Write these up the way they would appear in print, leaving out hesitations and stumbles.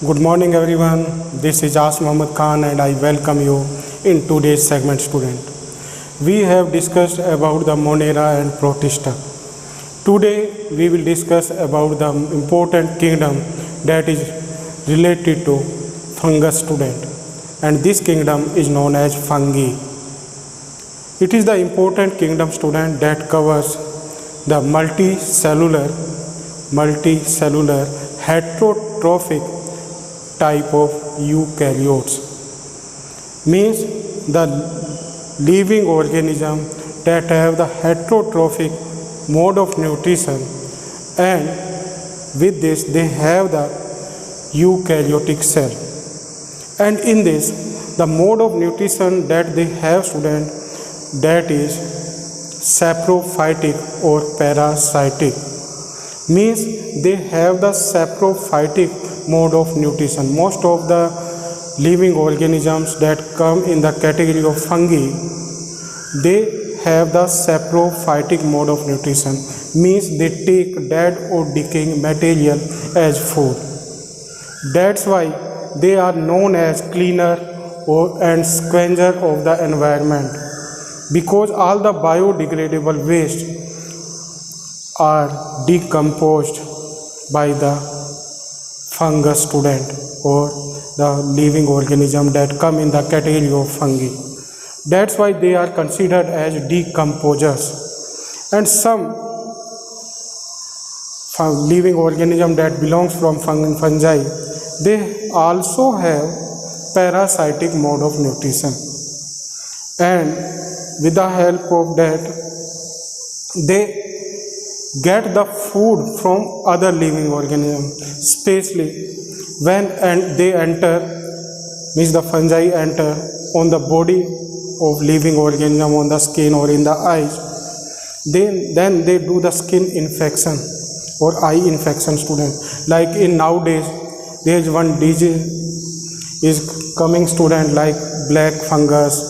Good morning everyone. This is As Muhammad Khan and I welcome you in today's segment student. We have discussed about the Monera and Protista. Today we will discuss about the important kingdom that is related to fungus student, and this kingdom is known as fungi. It is the important kingdom student that covers the multicellular heterotrophic type of eukaryotes, means the living organism that have the heterotrophic mode of nutrition, and with this they have the eukaryotic cell. And in this, the mode of nutrition that they have student, that is saprophytic or parasitic, means they have the saprophytic mode of nutrition. Most of the living organisms that come in the category of fungi, they have the saprophytic mode of nutrition, means they take dead or decaying material as food. That's why they are known as cleaner and scavenger of the environment, because all the biodegradable waste are decomposed by the fungus student or the living organism that come in the category of fungi. That's why they are considered as decomposers. And some living organism that belongs from fungi, they also have parasitic mode of nutrition, and with the help of that they get the food from other living organisms, especially when they enter, means the fungi enter on the body of living organism, on the skin or in the eyes. Then they do the skin infection or eye infection student. Like in nowadays there is one disease is coming student, like black fungus,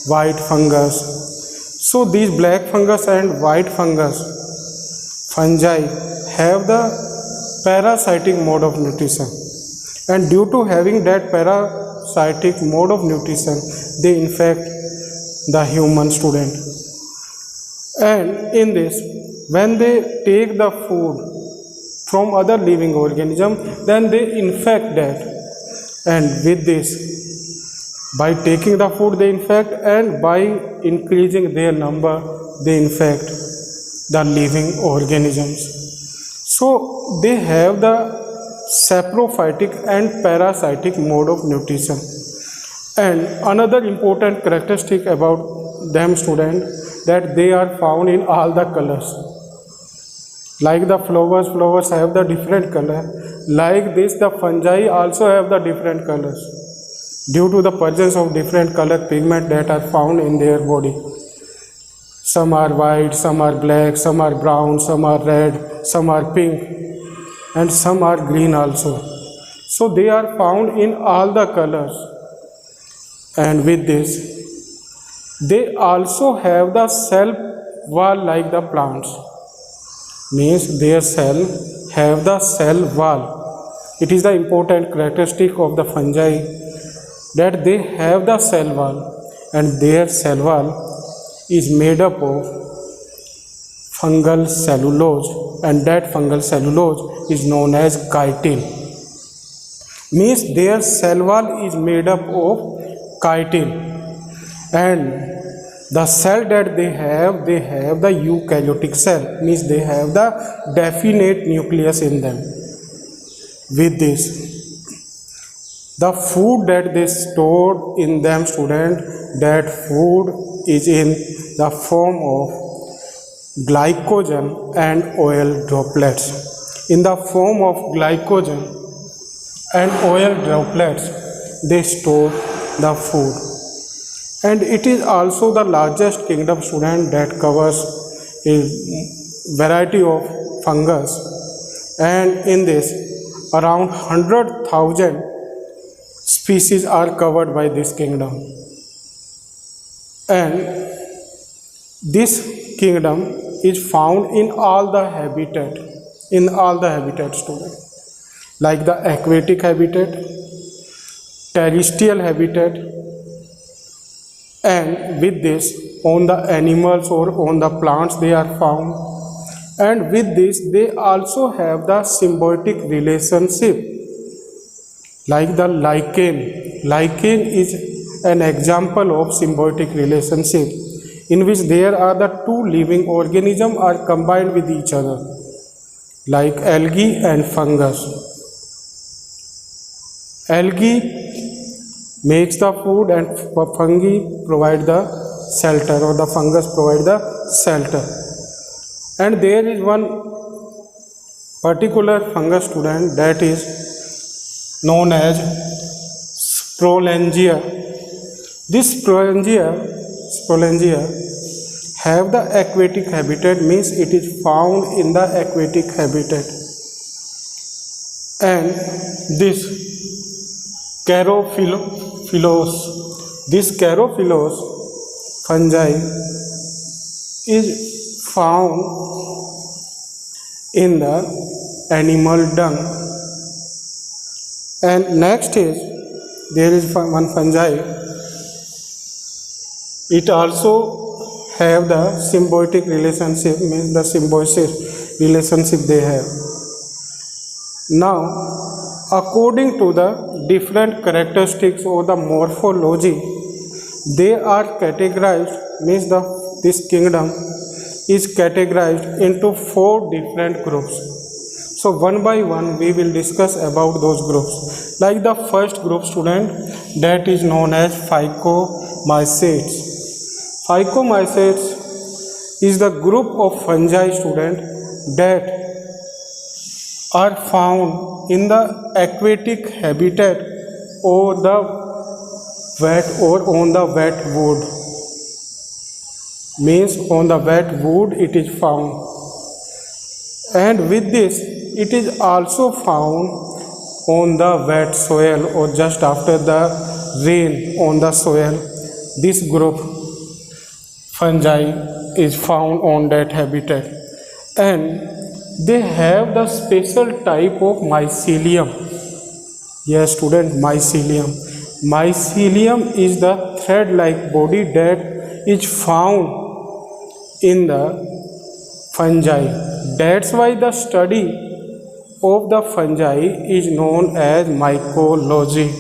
white fungus. So these black fungus and white fungus fungi have the parasitic mode of nutrition, and due to having that parasitic mode of nutrition, they infect the human student. And in this, when they take the food from other living organism, then they infect that, and with this, by taking the food they infect, and by increasing their number they infect the living organisms. So they have the saprophytic and parasitic mode of nutrition. And another important characteristic about them student, that they are found in all the colors. Like the flowers have the different color. Like this, the fungi also have the different colors due to the presence of different color pigment that are found in their body. Some are white, some are black, some are brown, some are red, some are pink, and some are green also. So they are found in all the colors. And with this, they also have the cell wall like the plants, means their cell have the cell wall. It is the important characteristic of the fungi that they have the cell wall, and their cell wall is made up of fungal cellulose, and that fungal cellulose is known as chitin, means their cell wall is made up of chitin. And the cell that they have the eukaryotic cell, means they have the definite nucleus in them. With this, the food that they stored in them student, that food is in the form of glycogen and oil droplets. In the form of glycogen and oil droplets, they store the food. And it is also the largest kingdom student that covers a variety of fungus. And in this, around 100,000 species are covered by this kingdom. And this kingdom is found in all the habitat student. like the aquatic habitat, terrestrial habitat, and with this on the animals or on the plants they are found, and with this they also have the symbiotic relationship like the lichen. Lichen is an example of symbiotic relationship in which there are the two living organisms are combined with each other like algae and fungus. Algae makes the food and fungi provide the shelter, or the fungus provide the shelter. And there is one particular fungus student that is known as Sporangia. This Sporangia have the aquatic habitat, means it is found in the aquatic habitat, and this Charophilus fungi is found in the animal dung. And next is there is one fungi, it also have the symbiotic relationship, means the symbiosis relationship they have. Now according to the different characteristics or the morphology, they are categorized, means this kingdom is categorized into 4 different groups. So one by one we will discuss about those groups. Like the first group student, that is known as Phycomycetes. Phycomycetes is the group of fungi student that are found in the aquatic habitat or the wet or on the wet wood, means on the wet wood it is found. And with this it is also found on the wet soil or just after the rain on the soil. This group fungi is found on that habitat, and they have the special type of mycelium. Yes student, mycelium. Mycelium is the thread-like body that is found in the fungi. That's why the study of the fungi is known as mycology.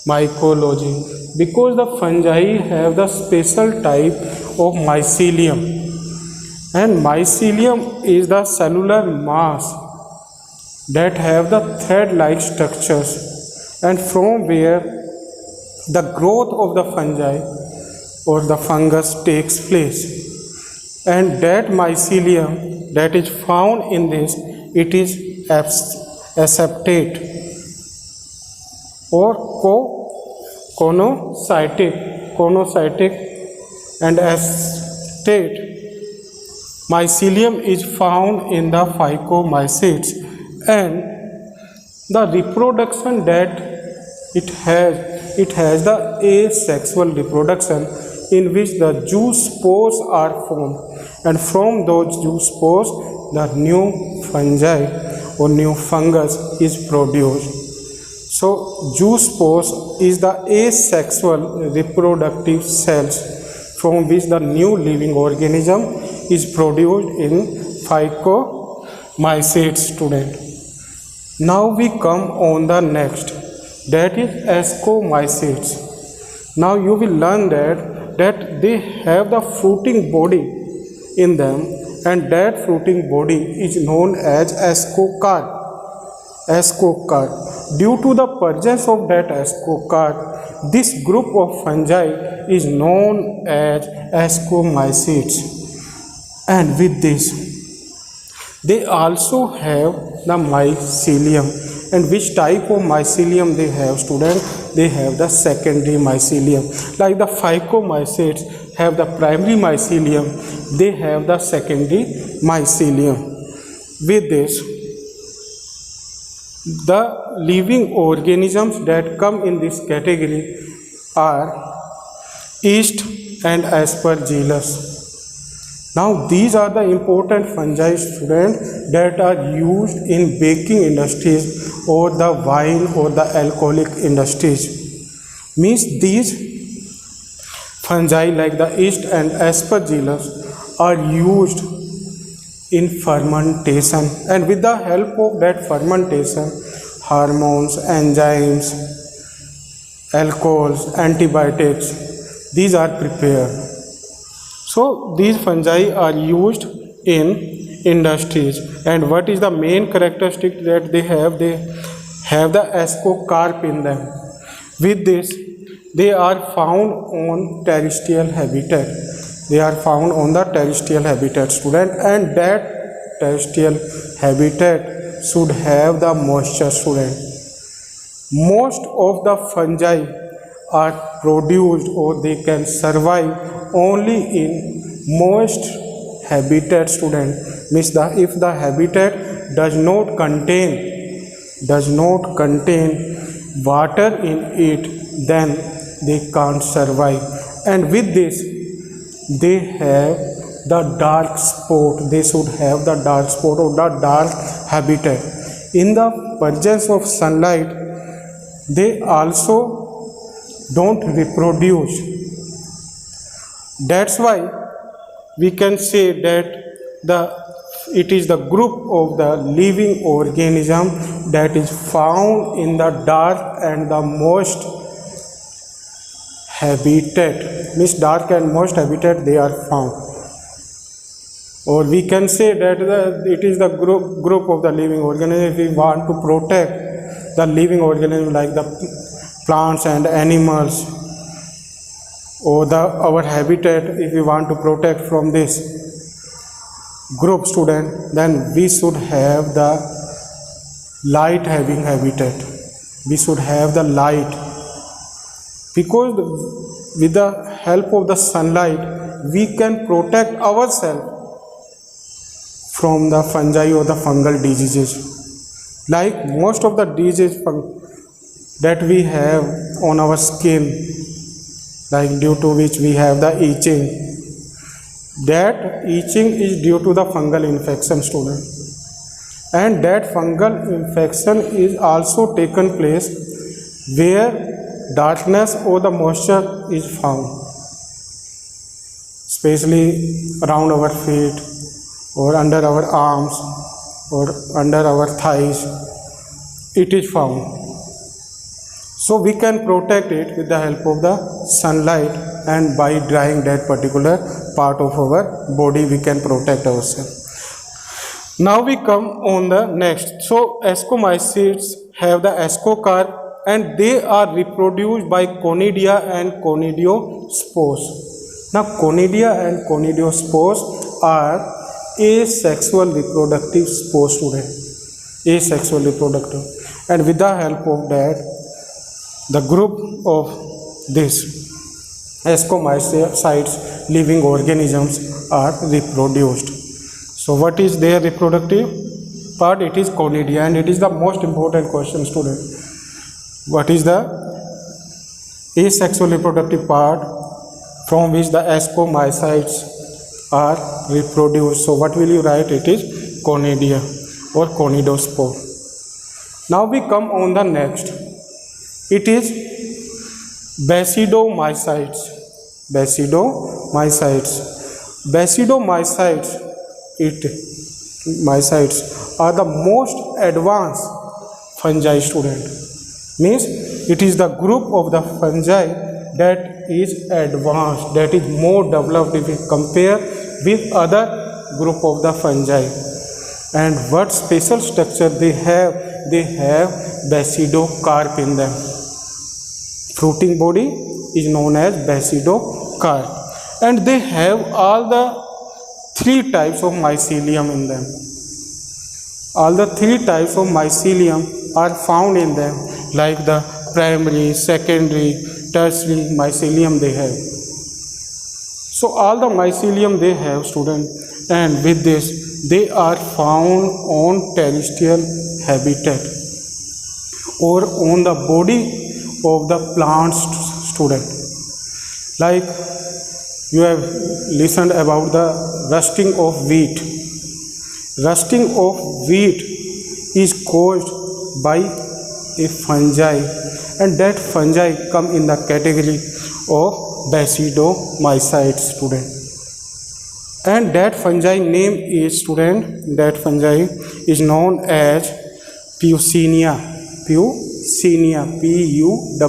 Mycology, because the fungi have the special type of mycelium, and mycelium is the cellular mass that have the thread-like structures, and from where the growth of the fungi or the fungus takes place. And that mycelium that is found in this, it is aseptate or conocytic and aseptate mycelium is found in the Phycomycetes. And the reproduction that it has the asexual reproduction, in which the zoospores are formed, and from those zoospores the new fungi or new fungus is produced. So zoospores is the asexual reproductive cells from which the new living organism is produced in Phycomycetes student. Now we come on the next, that is Ascomycetes. Now you will learn that they have the fruiting body in them, and that fruiting body is known as ascocarp. Ascocarp. Due to the presence of that ascocarp, this group of fungi is known as Ascomycetes. And with this, they also have the mycelium. And which type of mycelium they have student? They have the secondary mycelium. Like the Phycomycetes have the primary mycelium, they have the secondary mycelium. With this, the living organisms that come in this category are yeast and aspergillus. Now these are the important fungi, student, that are used in baking industries or the wine or the alcoholic industries. Means these fungi like the yeast and aspergillus are used in fermentation, and with the help of that fermentation, hormones, enzymes, alcohols, antibiotics, these are prepared. So these fungi are used in industries, and what is the main characteristic that they have? They have the ascocarp in them. With this, they are found on terrestrial habitat. They are found on the terrestrial habitat, student, and that terrestrial habitat should have the moisture, student. Most of the fungi are produced or they can survive only in moist habitat, student. Means if the habitat does not contain water in it, then they can't survive. And with this, they have the dark spot. They should have the dark spot or the dark habitat. In the presence of sunlight, they also don't reproduce. That's why we can say that it is the group of the living organism that is found in the dark and the moist habitat. Means dark and moist habitat they are found. Or we can say that it is the group of the living organism. If we want to protect the living organism like the plants and animals, or our habitat, if we want to protect from this group, student, then we should have the light having habitat. We should have the light, because with the help of the sunlight we can protect ourselves from the fungi or the fungal diseases. Like most of the diseases that we have on our skin, like due to which we have the itching, that itching is due to the fungal infection, student. And that fungal infection is also taken place where darkness or the moisture is found, especially around our feet or under our arms or under our thighs. It is found. So we can protect it with the help of the sunlight, and by drying that particular part of our body we can protect ourselves. Now we come on the next. So ascomycetes have the ascocarp, and they are reproduced by conidia and conidiospores. Now conidia and conidiospores are asexual reproductive spores, student. Asexual reproductive, and with the help of that, the group of this ascomycetes living organisms are reproduced. So what is their reproductive part? It is conidia, and it is the most important question, student. What is the asexual reproductive part from which the ascomycetes are reproduced? So what will you write? It is conidia or conidospore. Now we come on the next. It is basidomycetes. Basidomycetes are the most advanced fungi, student. Means it is the group of the fungi that is advanced, that is more developed if we compare with other group of the fungi. And what special structure they have? They have basidocarp in them. Fruiting body is known as basidocarp, and they have all the three types of mycelium in them. All the three types of mycelium are found in them, like the primary, secondary, tertiary mycelium they have. So all the mycelium they have, student, and with this they are found on terrestrial habitat or on the body of the plants, student. Like You have listened about the rusting of wheat. Rusting of wheat is caused by a fungi, and that fungi come in the category of basidiomycetes, student. And that fungi name is, student, that fungi is known as Puccinia. Puccinia, Puccinia.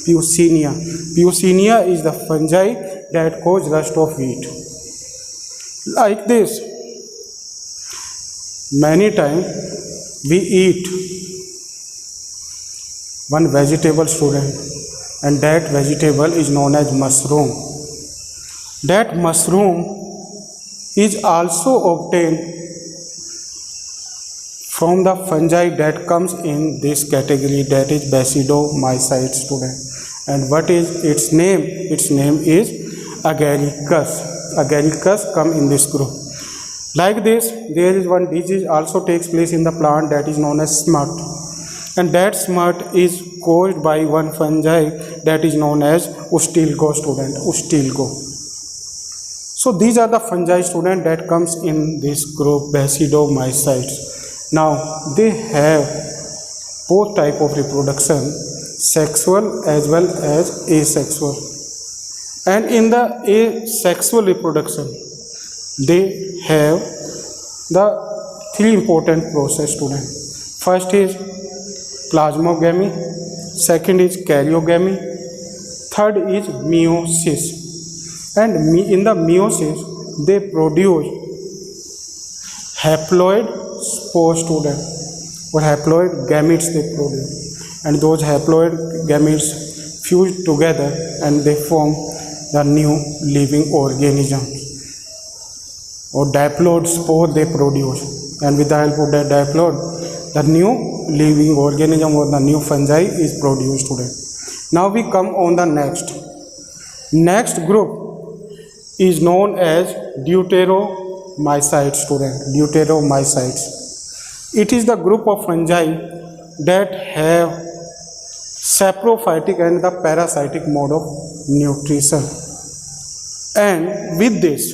Puccinia. Puccinia is the fungi that cause rust of wheat. Like this, many times we eat one vegetable, student, and that vegetable is known as mushroom. That mushroom is also obtained from the fungi that comes in this category, that is basidiomycetes, student. And what is its name? Its name is Agaricus. Agaricus come in this group. Like this, there is one disease also takes place in the plant that is known as smut. And that smut is caused by one fungi that is known as Ustilgo, student. Ustilgo. So these are the fungi, student, that comes in this group basidiomycetes. Now they have both type of reproduction, sexual as well as asexual. And in the asexual reproduction, they have the three important process, student. First is plasmogamy, second is karyogamy, third is meiosis. And in the meiosis, they produce haploid spore, student, or haploid gametes they produce. And those haploid gametes fuse together and they form the new living organism, or diploid spore they produce. And with the help of that diploid, the new living organism or the new fungi is produced, today. Now we come on the next group is known as deuteromycetes, student. Deuteromycetes. It is the group of fungi that have saprophytic and the parasitic mode of nutrition. And with this,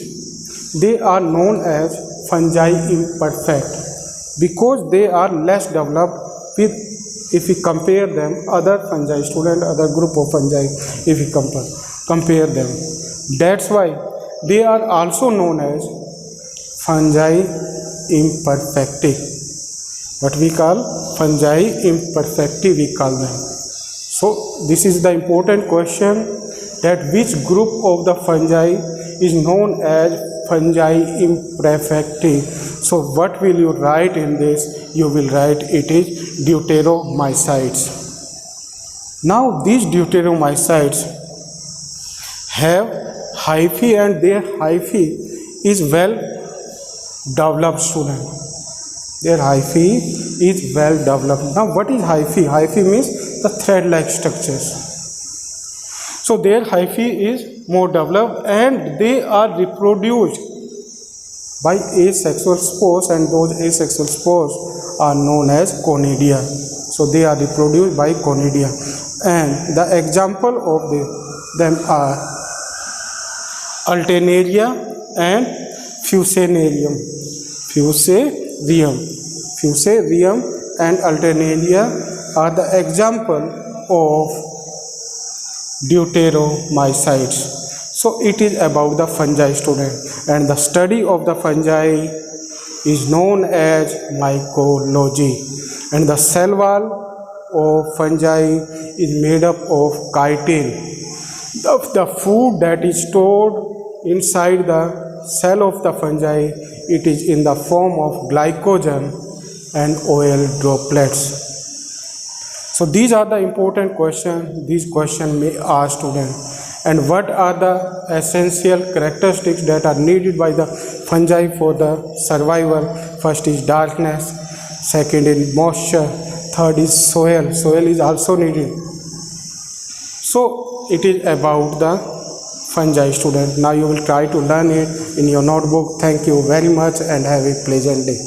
they are known as fungi imperfect because they are less developed with, if we compare them other fungi, student, other group of fungi, if we compare them. That's why they are also known as fungi imperfecti. What we call fungi imperfecti, we call them. So this is the important question, that which group of the fungi is known as fungi imperfecti. So what will you write in this? You will write it is deuteromycetes. Now these deuteromycetes have hyphae, and their hyphae is well developed, student. Their hyphae is well developed. Now what is hyphae? Hyphae means the thread-like structures. So their hyphae is more developed and they are reproduced by asexual spores, and those asexual spores are known as conidia. So they are reproduced by conidia, and the example of them are Alternaria and Fusarium. Fusarium and Alternaria are the example of deuteromycetes. So it is about the fungi, student, and the study of the fungi is known as mycology. And the cell wall of fungi is made up of chitin. The food that is stored inside the cell of the fungi, it is in the form of glycogen and oil droplets. So these are the important questions. These questions may ask students. And what are the essential characteristics that are needed by the fungi for the survival? First is darkness, second is moisture, third is soil. Soil is also needed. So it is about the fungi, student. Now you will try to learn it in your notebook. Thank you very much and have a pleasant day.